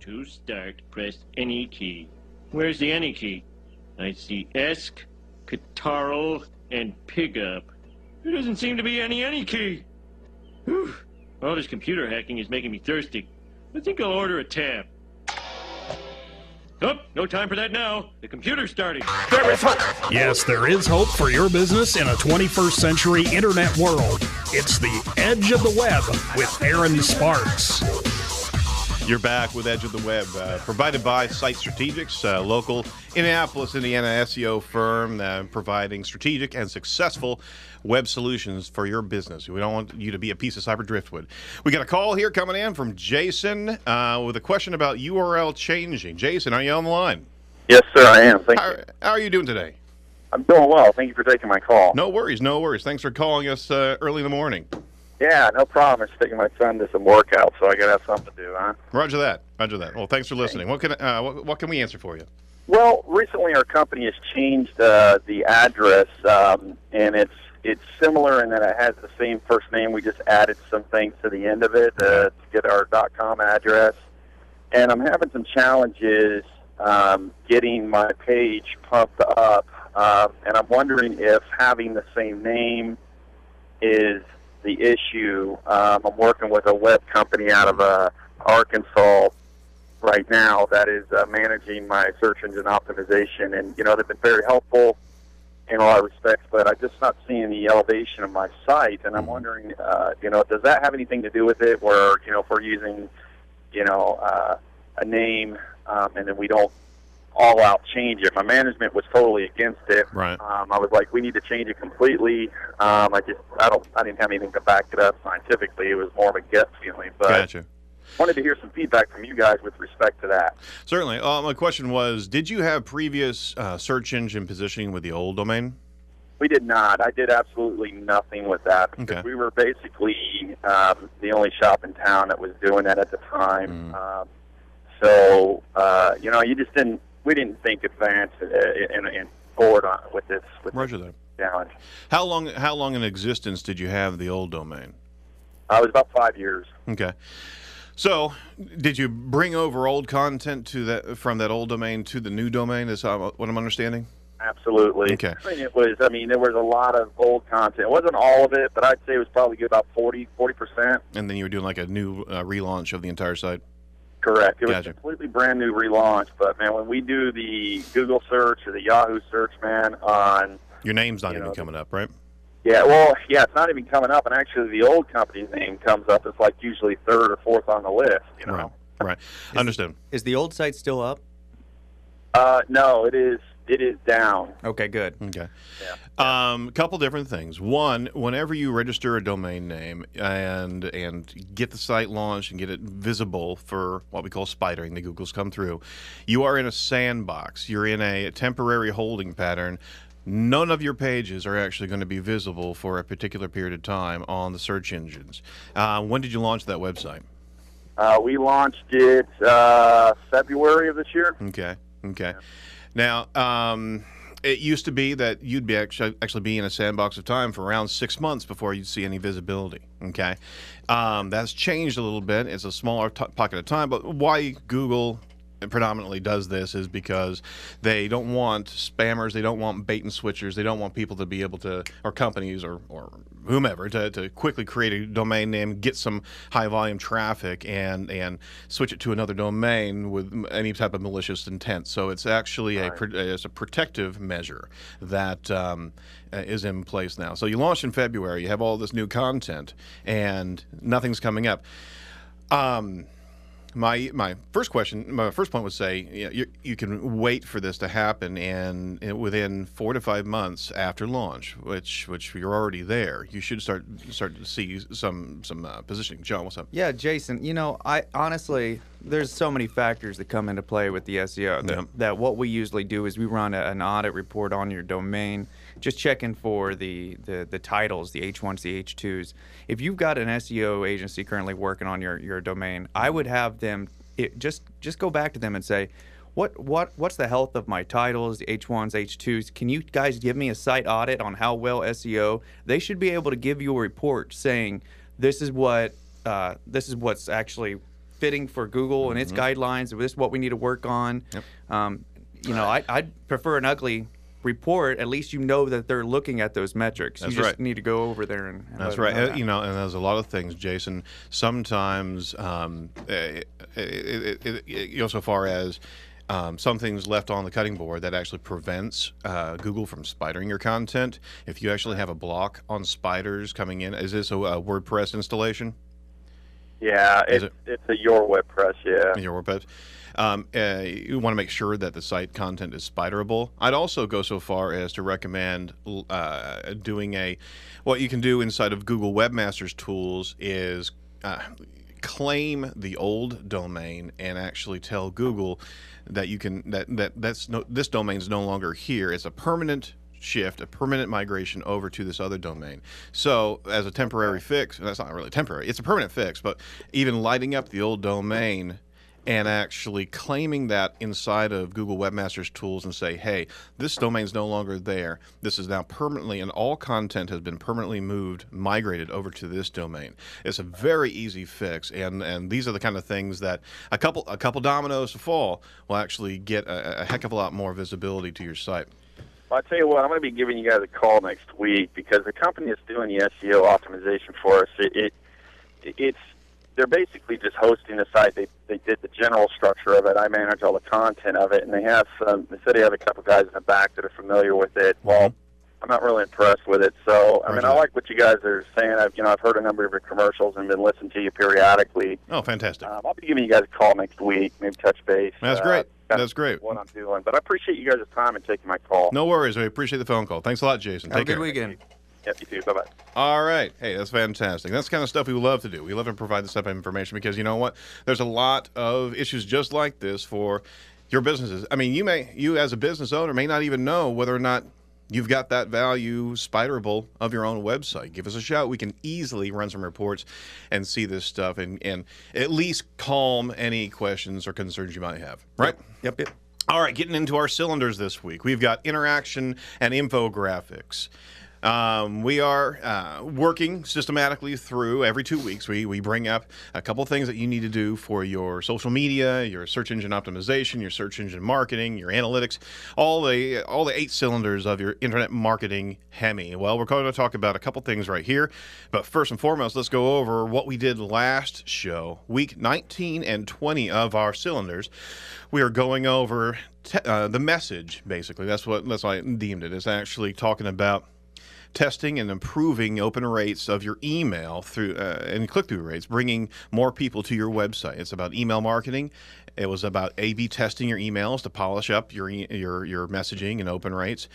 To start, press any key. Where's the any key? I see esk, catarrh, and pickup. There doesn't seem to be any key. Whew. All this computer hacking is making me thirsty. I think I'll order a tab. Oh, no time for that now. The computer's starting. Yes, there is hope for your business in a 21st century internet world. It's the Edge of the Web with Aaron Sparks. You're back with Edge of the Web, provided by Site Strategics, local Indianapolis, Indiana SEO firm providing strategic and successful web solutions for your business. We don't want you to be a piece of cyber driftwood. We got a call here coming in from Jason with a question about URL changing. Jason, are you on the line? Yes, sir, I am. Thank you. How are you doing today? I'm doing well. Thank you for taking my call. No worries, no worries. Thanks for calling us early in the morning. Yeah, no problem. It's taking my son to some workout, so I got to have something to do, huh? Roger that. Roger that. Well, thanks for listening. What can we answer for you? Well, recently our company has changed the address, and it's similar in that it has the same first name. We just added some things to the end of it to get our .com address, and I'm having some challenges getting my page pumped up, and I'm wondering if having the same name is the issue. I'm working with a web company out of Arkansas right now that is managing my search engine optimization, and they've been very helpful in a lot of respects, but I'm just not seeing the elevation of my site, and I'm wondering, does that have anything to do with it? Where if we're using, a name, and then we don't all out change it. My management was totally against it. Right. I was like, we need to change it completely. I didn't have anything to back it up scientifically. It was more of a gut feeling. But Gotcha. Wanted to hear some feedback from you guys with respect to that. Certainly. My question was, did you have previous search engine positioning with the old domain? We did not. I did absolutely nothing with that because we were basically the only shop in town that was doing that at the time. So you just didn't. We didn't think advance and forward on with this. Roger that. Challenge. How long in existence did you have the old domain? It was about 5 years. Okay. So, did you bring over old content from that old domain to the new domain? Is what I'm understanding? Absolutely. Okay. There was a lot of old content. It wasn't all of it, but I'd say it was probably about 40%. And then you were doing like a new relaunch of the entire site? Correct. It was Gotcha. a completely brand new relaunch, but man, when we do the Google search or the Yahoo search, man, on... Your name's not even coming up, right? Yeah, it's not even coming up, and actually the old company's name comes up. It's like usually third or fourth on the list, Right. Understood. Is the old site still up? No, it is down. Okay, good. Okay. Yeah. Couple different things. One, whenever you register a domain name and get the site launched and get it visible for what we call spidering, the Googles come through, you are in a sandbox. You're in a temporary holding pattern. None of your pages are actually going to be visible for a particular period of time on the search engines. When did you launch that website? We launched it February of this year. Okay. Yeah. Now, it used to be that you'd be actually be in a sandbox of time for around 6 months before you'd see any visibility. Okay, that's changed a little bit. It's a smaller pocket of time, but why Google predominantly does this is because they don't want spammers, they don't want bait and switchers, they don't want people to be able to, or companies or whomever, to quickly create a domain name, get some high volume traffic, and switch it to another domain with any type of malicious intent. So it's actually it's a protective measure that is in place now. So you launched in February, you have all this new content, and nothing's coming up. My first point would say, you can wait for this to happen, and within 4 to 5 months after launch, which you're already there, you should start to see some positioning. John, what's up? Yeah, Jason. I honestly, there's so many factors that come into play with the SEO. That what we usually do is we run an audit report on your domain, just checking for the titles, the H1s, the H2s. If you've got an SEO agency currently working on your domain, I would have them just go back to them and say, what's the health of my titles, the H1s, H2s? Can you guys give me a site audit on how well SEO? They should be able to give you a report saying this is what's actually fitting for Google and its guidelines. This is what we need to work on. Yep. I'd prefer an ugly report. At least you know that they're looking at those metrics. That's you just right. need to go over there and That's let them right. know that. And there's a lot of things, Jason. Sometimes it goes so far as some things left on the cutting board that actually prevents Google from spidering your content. If you actually have a block on spiders coming in, is this a WordPress installation? Yeah, it's a Your WordPress, yeah. Your WordPress. You want to make sure that the site content is spiderable. I'd also go so far as to recommend doing what you can do inside of Google Webmaster's Tools is claim the old domain and actually tell Google that this domain is no longer here. It's a permanent shift, a permanent migration over to this other domain. So as a temporary fix, and that's not really temporary, it's a permanent fix, but even lighting up the old domain and actually claiming that inside of Google Webmaster's Tools and say, hey, this domain's no longer there. This is now permanently, and all content has been permanently migrated over to this domain. It's a very easy fix, and these are the kind of things that a couple dominoes to fall will actually get a heck of a lot more visibility to your site. Well, I'll tell you what, I'm going to be giving you guys a call next week because the company that's doing the SEO optimization for us, they're basically just hosting the site. They did the general structure of it. I manage all the content of it, and they said they have a couple guys in the back that are familiar with it. Well, I'm not really impressed with it. So, I like what you guys are saying. I've heard a number of your commercials and been listening to you periodically. Oh, fantastic. I'll be giving you guys a call next week, maybe touch base. That's great. That's great. What I'm doing. But I appreciate you guys' time and taking my call. No worries. We appreciate the phone call. Thanks a lot, Jason. Have Take a good care. weekend. Yep, you too. Bye-bye. All right. Hey, that's fantastic. That's the kind of stuff we love to do. We love to provide this type of information because you know what? There's a lot of issues just like this for your businesses. I mean, you as a business owner may not even know whether or not you've got that value spiderable of your own website. Give us a shout. We can easily run some reports and see this stuff and at least calm any questions or concerns you might have. Right? Yep. All right, getting into our cylinders this week. We've got interaction and infographics. We are working systematically through every 2 weeks. We bring up a couple things that you need to do for your social media, your search engine optimization, your search engine marketing, your analytics, all the 8 cylinders of your internet marketing Hemi. Well, we're going to talk about a couple things right here, but first and foremost, let's go over what we did last show, week 19 and 20 of our cylinders. We are going over the message, basically. That's why I deemed it. It's actually talking about testing and improving open rates of your email through and click-through rates, bringing more people to your website. It's about email marketing. It was about A/B testing your emails to polish up your messaging and open rates.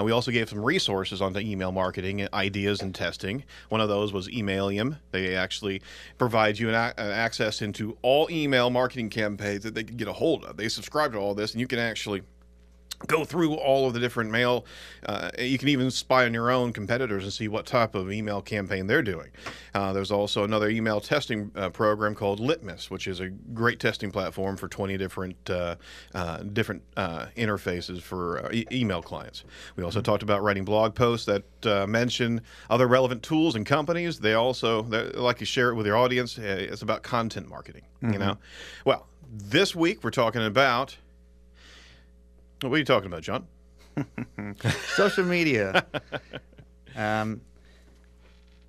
We also gave some resources on the email marketing ideas and testing. One of those was Emailium. They actually provide you an access into all email marketing campaigns that they can get a hold of. They subscribe to all this, and you can actually go through all of the different mail. You can even spy on your own competitors and see what type of email campaign they're doing. There's also another email testing program called Litmus, which is a great testing platform for 20 different interfaces for email clients. We also talked about writing blog posts that mention other relevant tools and companies. They like to share it with your audience. It's about content marketing. You know, well, this week we're talking about. What are you talking about, John? Social media.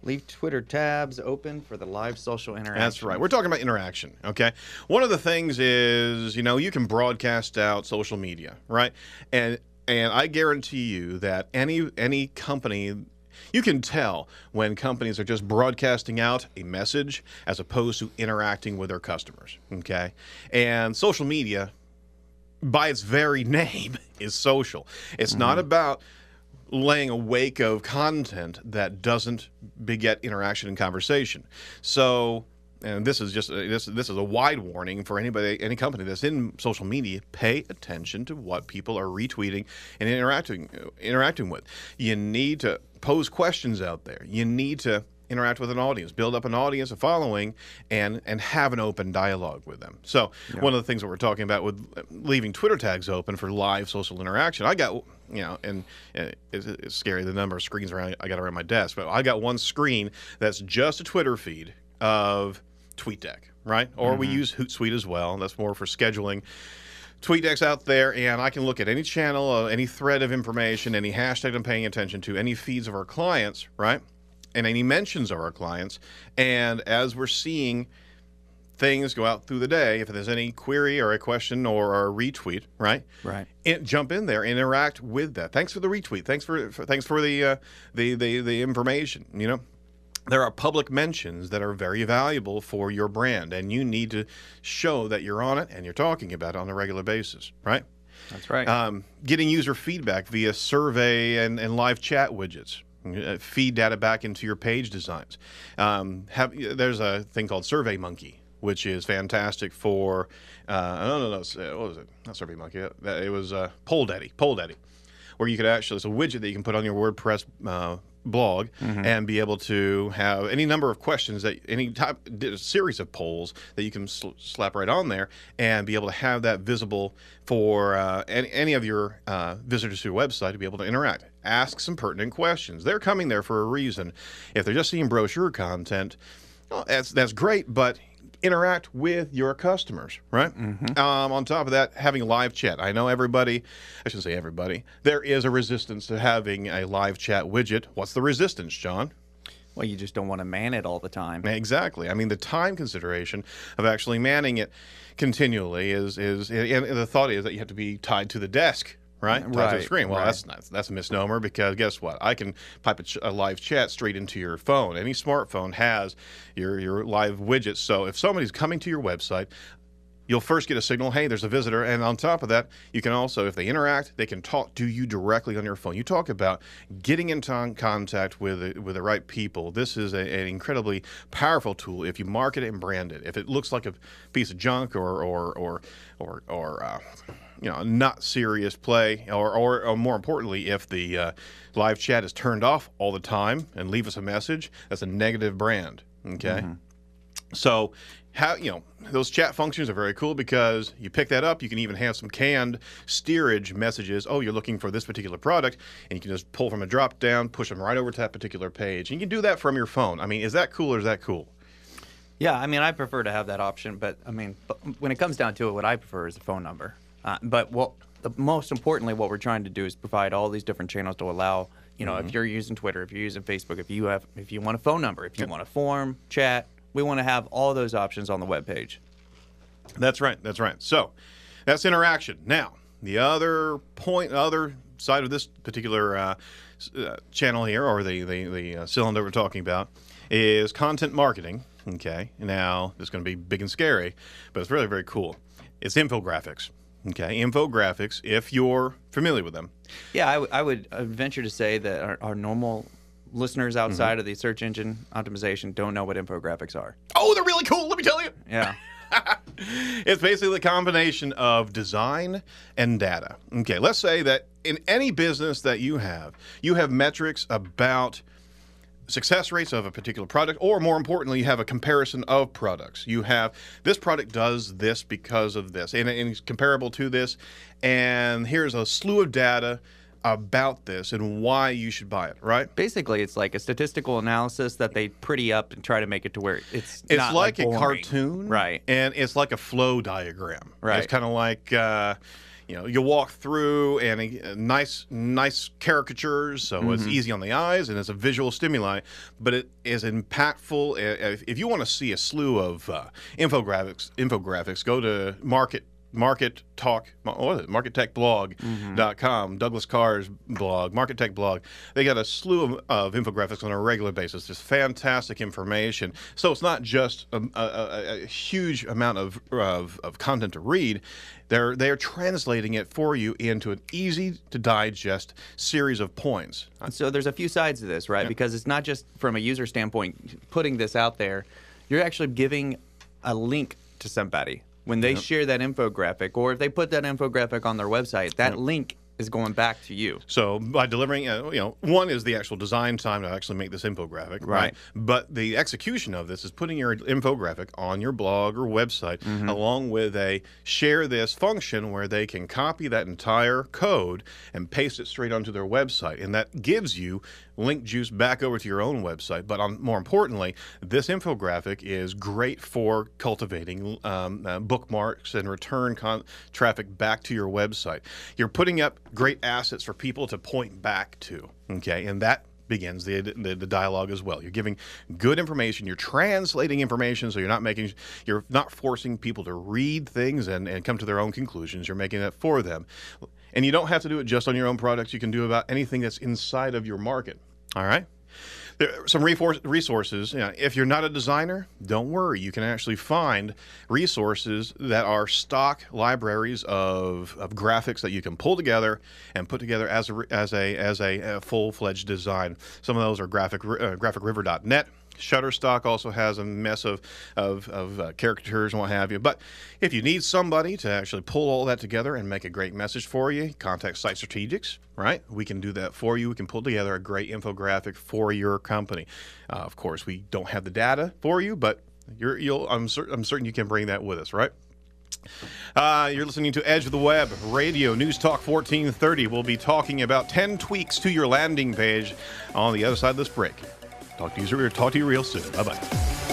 Leave Twitter tabs open for the live social interaction. That's right. We're talking about interaction, okay? One of the things is, you can broadcast out social media, right? And I guarantee you that any company, you can tell when companies are just broadcasting out a message as opposed to interacting with their customers, okay? And social media, by its very name, is social. It's not about laying a wake of content that doesn't beget interaction and conversation. So, and this is a wide warning for any company that's in social media. Pay attention to what people are retweeting and interacting with. You need to pose questions out there. You need to interact with an audience, build up an audience, a following, and have an open dialogue with them. So one of the things that we're talking about with leaving Twitter tags open for live social interaction, I got, and it's scary the number of screens I got around my desk, but I got one screen that's just a Twitter feed of TweetDeck. right? Or we use Hootsuite as well. That's more for scheduling TweetDeck's out there, and I can look at any channel, any thread of information, any hashtag I'm paying attention to, any feeds of our clients, right? And any mentions of our clients. And as we're seeing things go out through the day, if there's any query or a question or a retweet, right? Right. Jump in there, interact with that. Thanks for the retweet. Thanks for the information. You know, there are public mentions that are very valuable for your brand, and you need to show that you're on it and you're talking about it on a regular basis, right? That's right. Getting user feedback via survey and live chat widgets. Feed data back into your page designs. There's a thing called SurveyMonkey, which is fantastic for, no, what was it? Not SurveyMonkey. It was PollDaddy, where you could actually, it's a widget that you can put on your WordPress blog and be able to have any number of questions that a series of polls that you can slap right on there and be able to have that visible for any of your visitors to your website to be able to interact. Ask some pertinent questions. They're coming there for a reason. If they're just seeing brochure content, well, that's great, but interact with your customers, right? On top of that, having live chat. I know everybody, I shouldn't say everybody, there is a resistance to having a live chat widget. What's the resistance, John? Well, you just don't want to man it all the time. Exactly. I mean, the time consideration of actually manning it continually is and the thought is that you have to be tied to the desk, right? Tied to the screen. Well, that's a misnomer, because guess what? I can pipe a live chat straight into your phone. Any smartphone has your live widgets. So if somebody's coming to your website, you'll first get a signal, hey, there's a visitor. And on top of that, you can also, if they interact, they can talk to you directly on your phone. You talk about getting into contact with the right people. This is an incredibly powerful tool if you market it and brand it. If it looks like a piece of junk or not serious play, or more importantly, if the live chat is turned off all the time and leave us a message, that's a negative brand. Okay, so those chat functions are very cool, because you pick that up. You can even have some canned steerage messages. Oh, you're looking for this particular product, and you can just pull from a drop down, push them right over to that particular page. And you can do that from your phone. I mean, is that cool or is that cool? Yeah, I mean, I prefer to have that option, but I mean, when it comes down to it, what I prefer is a phone number. But most importantly, what we're trying to do is provide all these different channels to allow, if you're using Twitter, if you're using Facebook, if you want a phone number, if you want a form, chat, we want to have all those options on the web page. That's right. So that's interaction. Now, the other side of this particular channel here, or the cylinder we're talking about, is content marketing. Okay, now this is going to be big and scary, but it's really very cool. It's infographics. Okay, infographics, if you're familiar with them. Yeah, I would venture to say that our normal listeners outside of the search engine optimization don't know what infographics are. Oh, they're really cool, let me tell you. Yeah. It's basically a combination of design and data. Okay, let's say that in any business that you have metrics about success rates of a particular product, or more importantly, you have a comparison of products. You have, this product does this because of this, and it's comparable to this, and here's a slew of data about this and why you should buy it, right? Basically, it's like a statistical analysis that they pretty up and try to make it to where it's not like a boring. cartoon, right? And it's like a flow diagram, right? It's kind of like you walk through and nice caricatures, so it's easy on the eyes and it's a visual stimuli, but it is impactful. If you want to see a slew of infographics, go to markettechblog.com, Douglas Carr's blog, Market Tech blog. They got a slew of infographics on a regular basis. Just fantastic information. So it's not just a huge amount of content to read. They're translating it for you into an easy to digest series of points. So there's a few sides to this, right? Yeah. Because it's not just from a user standpoint putting this out there. You're actually giving a link to somebody. When they share that infographic, or if they put that infographic on their website, that link is going back to you. So by delivering, one is the actual design time to actually make this infographic, right? But the execution of this is putting your infographic on your blog or website, along with a share this function where they can copy that entire code and paste it straight onto their website. And that gives you link juice back over to your own website. But more importantly, this infographic is great for cultivating bookmarks and return traffic back to your website. You're putting up great assets for people to point back to, okay? And that begins the dialogue as well. You're giving good information. You're translating information, so you're not forcing people to read things and come to their own conclusions. You're making it for them. And you don't have to do it just on your own products. You can do about anything that's inside of your market. All right? There are some resources. If you're not a designer, don't worry. You can actually find resources that are stock libraries of graphics that you can pull together and put together as a full-fledged design. Some of those are graphicriver.net. Shutterstock also has a mess of caricatures and what have you. But if you need somebody to actually pull all that together and make a great message for you, contact Site Strategics, right? We can do that for you. We can pull together a great infographic for your company. Of course, we don't have the data for you, but I'm certain you can bring that with us, right? You're listening to Edge of the Web Radio, News Talk 1430. We'll be talking about 10 tweaks to your landing page on the other side of this break. Talk to you real soon. Bye-bye.